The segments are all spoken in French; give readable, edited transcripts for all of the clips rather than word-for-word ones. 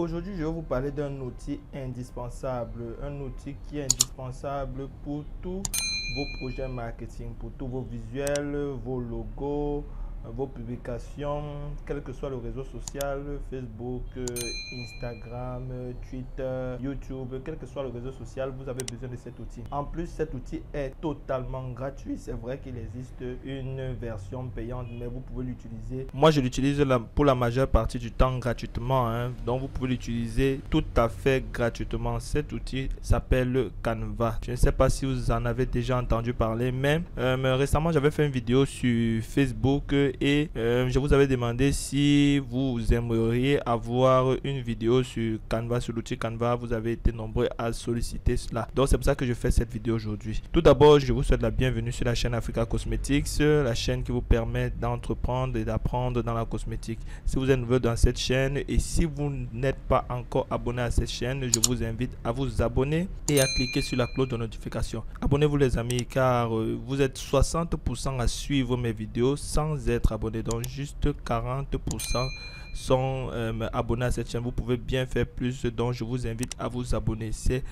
Aujourd'hui, je vais vous parler d'un outil indispensable, un outil qui est indispensable pour tous vos projets marketing, pour tous vos visuels, vos logos, vos publications, quel que soit le réseau social, Facebook, Instagram, Twitter, YouTube, quel que soit le réseau social, vous avez besoin de cet outil. En plus, cet outil est totalement gratuit. C'est vrai qu'il existe une version payante, mais vous pouvez l'utiliser. Moi, je l'utilise pour la majeure partie du temps gratuitement, hein. Donc, vous pouvez l'utiliser tout à fait gratuitement. Cet outil s'appelle Canva. Je ne sais pas si vous en avez déjà entendu parler, mais récemment, j'avais fait une vidéo sur Facebook et je vous avais demandé si vous aimeriez avoir une vidéo sur Canva, sur l'outil Canva. Vous avez été nombreux à solliciter cela. Donc, c'est pour ça que je fais cette vidéo aujourd'hui. Tout d'abord, je vous souhaite la bienvenue sur la chaîne Africa Cosmetics, la chaîne qui vous permet d'entreprendre et d'apprendre dans la cosmétique. Si vous êtes nouveau dans cette chaîne et si vous n'êtes pas encore abonné à cette chaîne, je vous invite à vous abonner et à cliquer sur la cloche de notification. Abonnez-vous les amis, car vous êtes 60% à suivre mes vidéos sans être abonné, donc juste 40% sont abonnés à cette chaîne. Vous pouvez bien faire plus, donc je vous invite à vous abonner. C'est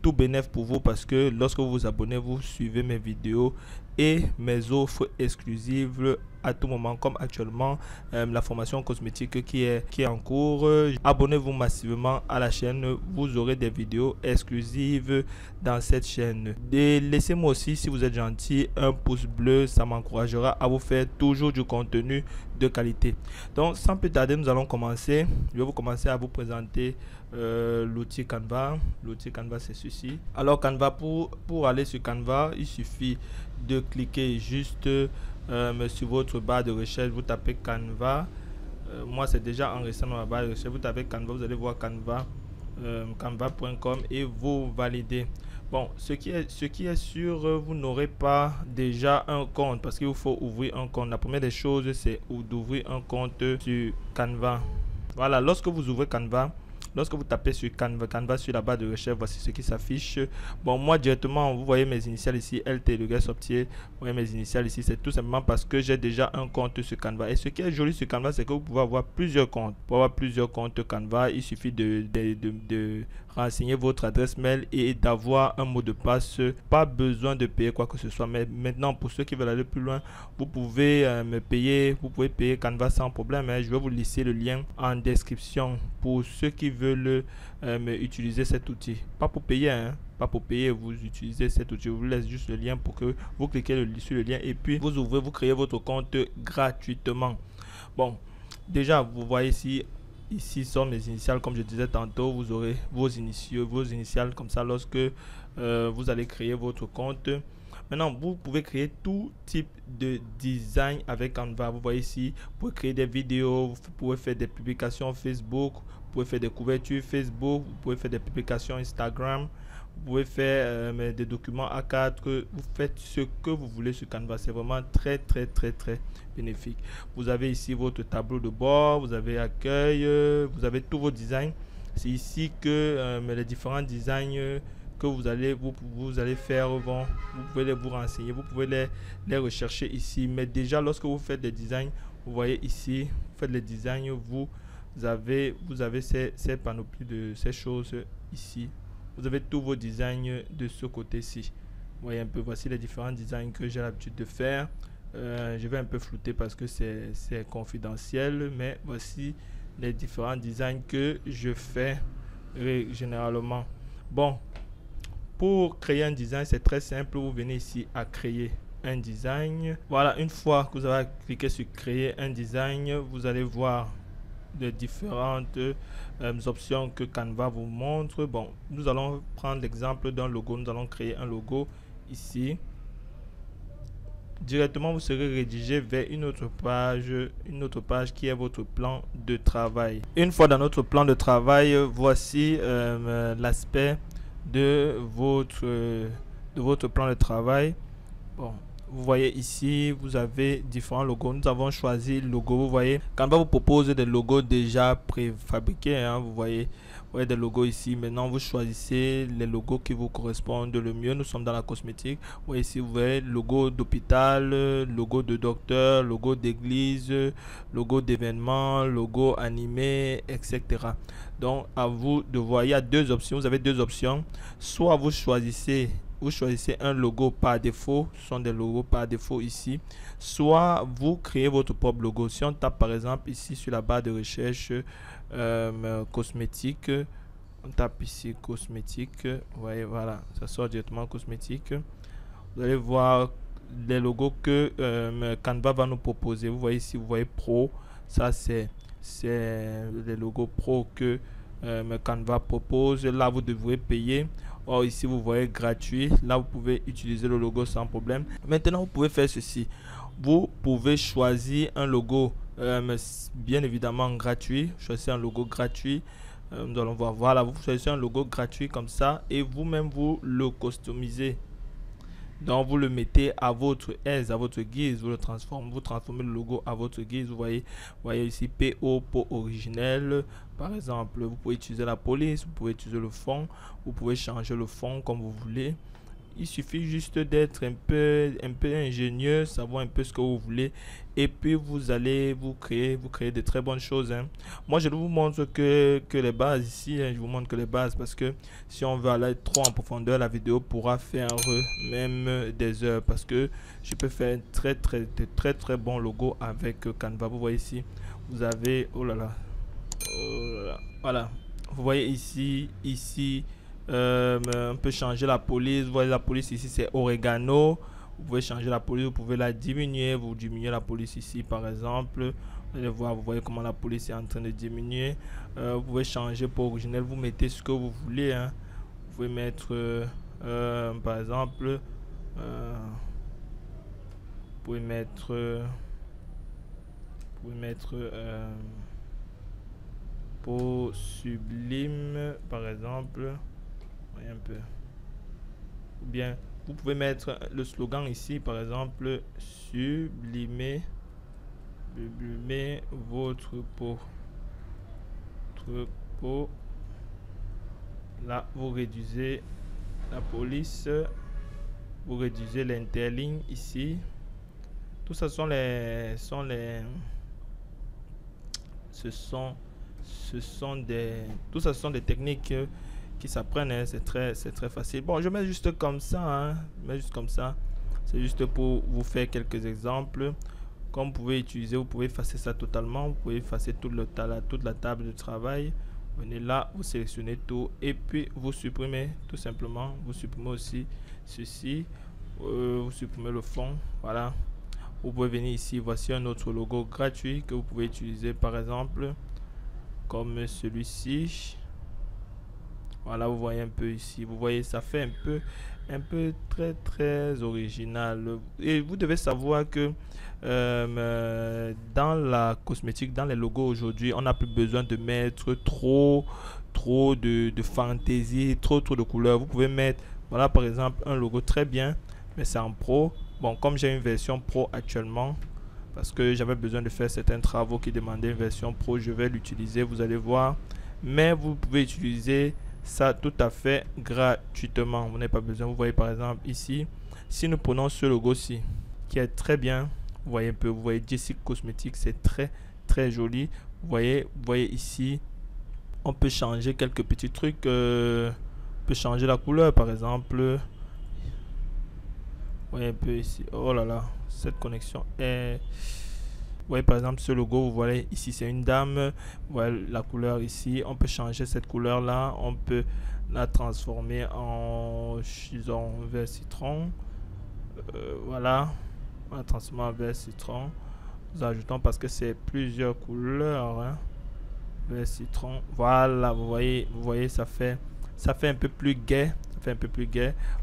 tout bénéf pour vous parce que lorsque vous vous abonnez, vous suivez mes vidéos et mes offres exclusives à tout moment, comme actuellement la formation cosmétique qui est en cours. Abonnez-vous massivement à la chaîne, vous aurez des vidéos exclusives dans cette chaîne. Et laissez-moi aussi, si vous êtes gentil, un pouce bleu, ça m'encouragera à vous faire toujours du contenu de qualité. Donc sans plus tarder, nous allons commencer. Je vais vous commencer à vous présenter l'outil Canva. L'outil Canva, c'est ceci. Alors Canva, pour aller sur Canva, il suffit de cliquer juste sur votre barre de recherche, vous tapez Canva. Moi c'est déjà enregistré dans ma barre de recherche. Vous tapez Canva, vous allez voir Canva, canva.com et vous validez. Bon, ce qui est sûr, vous n'aurez pas déjà un compte parce qu'il vous faut ouvrir un compte. La première des choses, c'est d'ouvrir un compte sur Canva. Voilà, lorsque vous ouvrez Canva, lorsque vous tapez sur Canva sur la barre de recherche, voici ce qui s'affiche. Bon, moi directement, vous voyez mes initiales ici, LT, le gars sortier. Vous voyez mes initiales ici, c'est tout simplement parce que j'ai déjà un compte sur Canva. Et ce qui est joli sur Canva, c'est que vous pouvez avoir plusieurs comptes. Pour avoir plusieurs comptes Canva, il suffit de renseigner votre adresse mail et d'avoir un mot de passe. Pas besoin de payer quoi que ce soit. Mais maintenant, pour ceux qui veulent aller plus loin, vous pouvez vous pouvez payer Canva sans problème. Je vais vous laisser le lien en description pour ceux qui veulent utiliser cet outil. Pas pour payer, hein. Pas pour payer, vous utilisez cet outil. Je vous laisse juste le lien pour que vous cliquez sur le lien et puis vous ouvrez, vous créez votre compte gratuitement. Bon, déjà, vous voyez ici sont mes initiales, comme je disais tantôt. Vous aurez vos initiales comme ça lorsque vous allez créer votre compte. Maintenant, vous pouvez créer tout type de design avec Canva. Vous voyez ici, vous pouvez créer des vidéos, vous pouvez faire des publications Facebook, vous pouvez faire des couvertures Facebook, vous pouvez faire des publications Instagram, vous pouvez faire des documents A4. Vous faites ce que vous voulez sur Canva. C'est vraiment très bénéfique. Vous avez ici votre tableau de bord, vous avez accueil, vous avez tous vos designs. C'est ici que les différents designs que vous allez faire vous pouvez vous renseigner, vous pouvez les rechercher ici. Mais déjà, lorsque vous faites des designs, vous voyez ici, vous faites les designs, vous avez ces panoplies de ces choses ici. Vous avez tous vos designs de ce côté-ci. Vous voyez un peu, voici les différents designs que j'ai l'habitude de faire. Je vais un peu flouter parce que c'est confidentiel, mais voici les différents designs que je fais généralement. Bon, pour créer un design, c'est très simple. Vous venez ici à créer un design. Voilà, une fois que vous avez cliqué sur créer un design, vous allez voir les différentes options que Canva vous montre. Bon, nous allons prendre l'exemple d'un logo. Nous allons créer un logo ici. Directement, vous serez rédigé vers une autre page qui est votre plan de travail. Une fois dans notre plan de travail, voici l'aspect de votre plan de travail. Bon, vous voyez ici, vous avez différents logos. Nous avons choisi le logo. Vous voyez, Canva vous propose des logos déjà préfabriqués. Hein, vous voyez des logos ici. Maintenant, vous choisissez les logos qui vous correspondent le mieux. Nous sommes dans la cosmétique. Vous voyez ici, vous voyez logo d'hôpital, logo de docteur, logo d'église, logo d'événement, logo animé, etc. Donc, à vous de voir. Il y a deux options. Vous avez deux options. Soit vous choisissez un logo par défaut, ce sont des logos par défaut ici, soit vous créez votre propre logo. Si on tape par exemple ici sur la barre de recherche cosmétique, on tape ici cosmétique, vous voyez, voilà, ça sort directement cosmétique. Vous allez voir les logos que Canva va nous proposer. Vous voyez ici, vous voyez pro, ça c'est les logos pro que Canva propose. Là vous devrez payer. Or ici vous voyez gratuit, là vous pouvez utiliser le logo sans problème. Maintenant vous pouvez faire ceci, vous pouvez choisir un logo bien évidemment gratuit. Choisissez un logo gratuit. Nous allons voir, voilà, vous choisissez un logo gratuit comme ça et vous-même vous le customisez. Donc vous le mettez à votre aise, à votre guise, vous transformez le logo à votre guise. Vous voyez ici PO pour originel. Par exemple, vous pouvez utiliser la police, vous pouvez utiliser le fond, vous pouvez changer le fond comme vous voulez. Il suffit juste d'être un peu ingénieux, savoir un peu ce que vous voulez et puis vous allez vous créer de très bonnes choses. Hein. Moi, je vous montre que les bases ici, hein, je vous montre que les bases parce que si on veut aller trop en profondeur, la vidéo pourra faire même des heures parce que je peux faire un très bon logo avec Canva. Vous voyez ici, vous avez, oh là là, voilà, vous voyez ici, on peut changer la police. Vous voyez la police ici c'est oregano. Vous pouvez changer la police, vous pouvez la diminuer. Vous diminuez la police ici par exemple. Vous allez voir, vous voyez comment la police est en train de diminuer. Vous pouvez changer pour originel, vous mettez ce que vous voulez. Hein. Vous pouvez mettre par exemple vous pouvez mettre pour sublime par exemple. Un peu. Ou bien vous pouvez mettre le slogan ici par exemple, sublimez votre peau. Là vous réduisez la police, vous réduisez l'interligne ici. Tout ça sont des techniques qui s'apprennent, hein. C'est très facile. Bon, je mets juste comme ça, hein. C'est juste pour vous faire quelques exemples. Comme vous pouvez utiliser, vous pouvez effacer ça totalement. Vous pouvez effacer toute la table de travail. Venez là, vous sélectionnez tout et puis vous supprimez tout simplement. Vous supprimez aussi ceci. Vous supprimez le fond. Voilà. Vous pouvez venir ici. Voici un autre logo gratuit que vous pouvez utiliser par exemple comme celui-ci. Voilà, vous voyez un peu ici, vous voyez, ça fait un peu très original. Et vous devez savoir que dans la cosmétique, dans les logos aujourd'hui, on n'a plus besoin de mettre trop de fantaisie, trop de couleurs. Vous pouvez mettre, voilà par exemple, un logo très bien, mais c'est en pro. Bon, comme j'ai une version pro actuellement, parce que j'avais besoin de faire certains travaux qui demandaient une version pro, je vais l'utiliser, vous allez voir. Mais vous pouvez utiliser ça tout à fait gratuitement, vous n'avez pas besoin. Vous voyez par exemple ici, si nous prenons ce logo-ci qui est très bien, vous voyez un peu, vous voyez Jessic Cosmetics, c'est très joli. Vous voyez ici, on peut changer quelques petits trucs, on peut changer la couleur par exemple. Vous voyez un peu ici, oh là là, cette connexion est... Vous voyez par exemple ce logo, vous voyez ici c'est une dame, vous voyez la couleur ici, on peut changer cette couleur là, on peut la transformer en vert citron, voilà, on la transforme en vert citron, nous ajoutons parce que c'est plusieurs couleurs, hein. Vert citron, voilà, vous voyez ça fait un peu plus gai,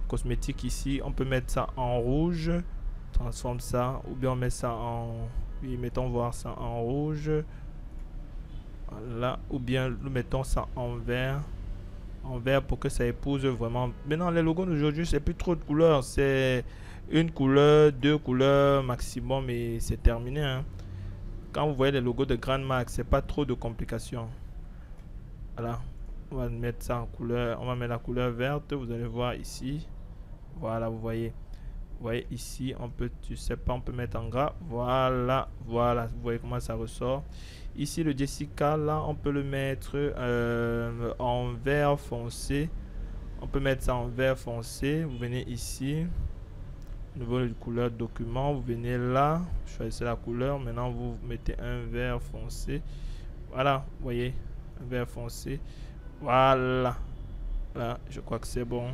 cosmétique ici, on peut mettre ça en rouge, transforme ça, ou bien on met ça en... Oui, mettons voir ça en rouge. Voilà. Ou bien nous mettons ça en vert. en vert pour que ça épouse vraiment. Maintenant, les logos d'aujourd'hui, c'est plus trop de couleurs. C'est une couleur, deux couleurs maximum et c'est terminé, hein. Quand vous voyez les logos de grandes marques, c'est pas trop de complications. Voilà. On va mettre ça en couleur. On va mettre la couleur verte. Vous allez voir ici. Voilà, vous voyez. Vous voyez ici, on peut, tu sais pas, on peut mettre en gras. Voilà, voilà, vous voyez comment ça ressort. Ici, le Jessica, là, on peut le mettre en vert foncé. On peut mettre ça en vert foncé. Vous venez ici, au niveau de couleur document, vous venez là, choisissez la couleur. Maintenant, vous mettez un vert foncé. Voilà, vous voyez, un vert foncé. Voilà, là, je crois que c'est bon.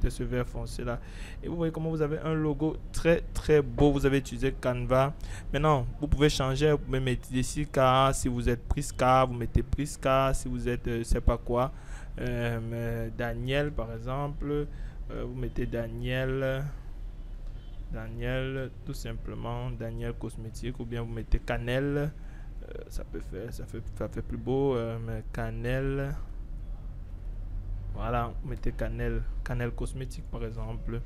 Ce vert foncé là, et vous voyez comment vous avez un logo très très beau. Vous avez utilisé Canva. Maintenant vous pouvez changer, vous pouvez mettre ici car si vous êtes Prisca, vous mettez Prisca. Si vous êtes c'est pas quoi, Daniel par exemple, vous mettez Daniel tout simplement, Daniel cosmétique, ou bien vous mettez Cannelle. Ça peut faire, ça fait plus beau, mais Cannelle. Voilà, vous mettez Cannelle cosmétique par exemple.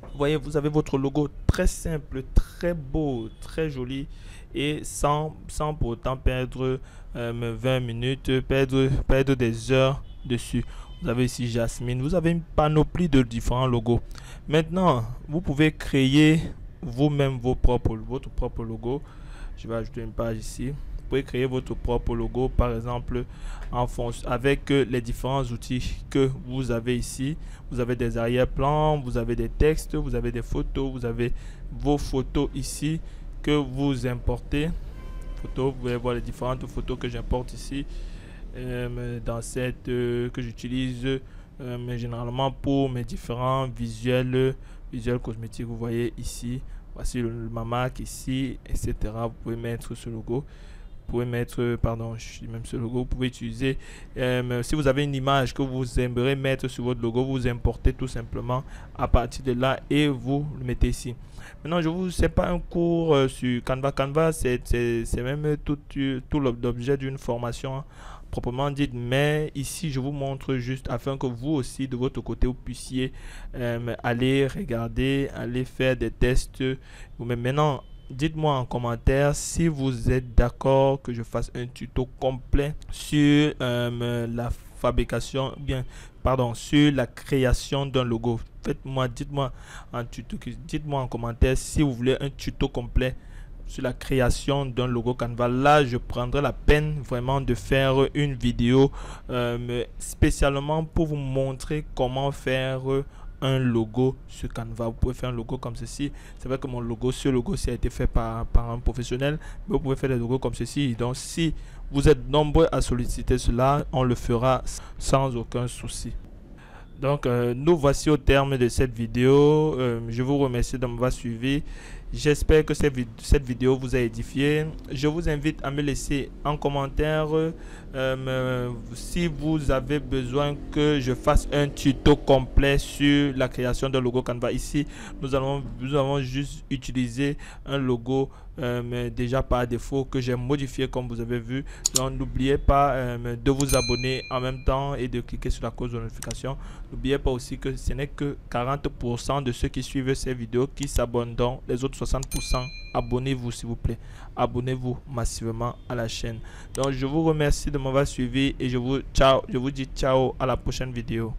Vous voyez, vous avez votre logo très simple, très beau, très joli et sans pour autant perdre 20 minutes, perdre des heures dessus. Vous avez ici Jasmine, vous avez une panoplie de différents logos. Maintenant, vous pouvez créer vous-même votre propre logo. Je vais ajouter une page ici. Vous pouvez créer votre propre logo, par exemple avec les différents outils que vous avez ici. Vous avez des arrière-plans, vous avez des textes, vous avez des photos, vous avez vos photos ici que vous importez. Photos, vous pouvez voir les différentes photos que j'importe ici dans cette que j'utilise mais généralement pour mes différents visuels cosmétiques. Vous voyez ici, voici ma marque ici, etc. Vous pouvez mettre ce logo. Vous pouvez mettre, pardon, même ce logo, vous pouvez utiliser, si vous avez une image que vous aimeriez mettre sur votre logo, vous importez tout simplement à partir de là et vous le mettez ici. Maintenant, je vous sais pas un cours sur Canva. Canva, c'est même tout l'objet d'une formation proprement dite, mais ici je vous montre juste afin que vous aussi de votre côté vous puissiez aller regarder, aller faire des tests vous-même. Maintenant, dites-moi en commentaire si vous êtes d'accord que je fasse un tuto complet sur la fabrication, bien, pardon, sur la création d'un logo. Dites-moi en commentaire si vous voulez un tuto complet sur la création d'un logo Canva. Là, je prendrai la peine vraiment de faire une vidéo spécialement pour vous montrer comment faire un logo sur Canva. Vous pouvez faire un logo comme ceci. C'est vrai que mon logo, ce logo-ci a été fait par un professionnel, mais vous pouvez faire des logos comme ceci. Donc, si vous êtes nombreux à solliciter cela, on le fera sans aucun souci. Donc, nous voici au terme de cette vidéo. Je vous remercie de m'avoir suivi. J'espère que cette vidéo vous a édifié. Je vous invite à me laisser en commentaire si vous avez besoin que je fasse un tuto complet sur la création d'un logo Canva. Ici, nous avons juste utilisé un logo mais déjà par défaut que j'ai modifié comme vous avez vu. Donc n'oubliez pas de vous abonner en même temps et de cliquer sur la cloche de notification. N'oubliez pas aussi que ce n'est que 40% de ceux qui suivent ces vidéos qui s'abonnent, donc les autres 60%, abonnez-vous s'il vous plaît. Abonnez-vous massivement à la chaîne. Donc je vous remercie de m'avoir suivi et je vous dis ciao à la prochaine vidéo.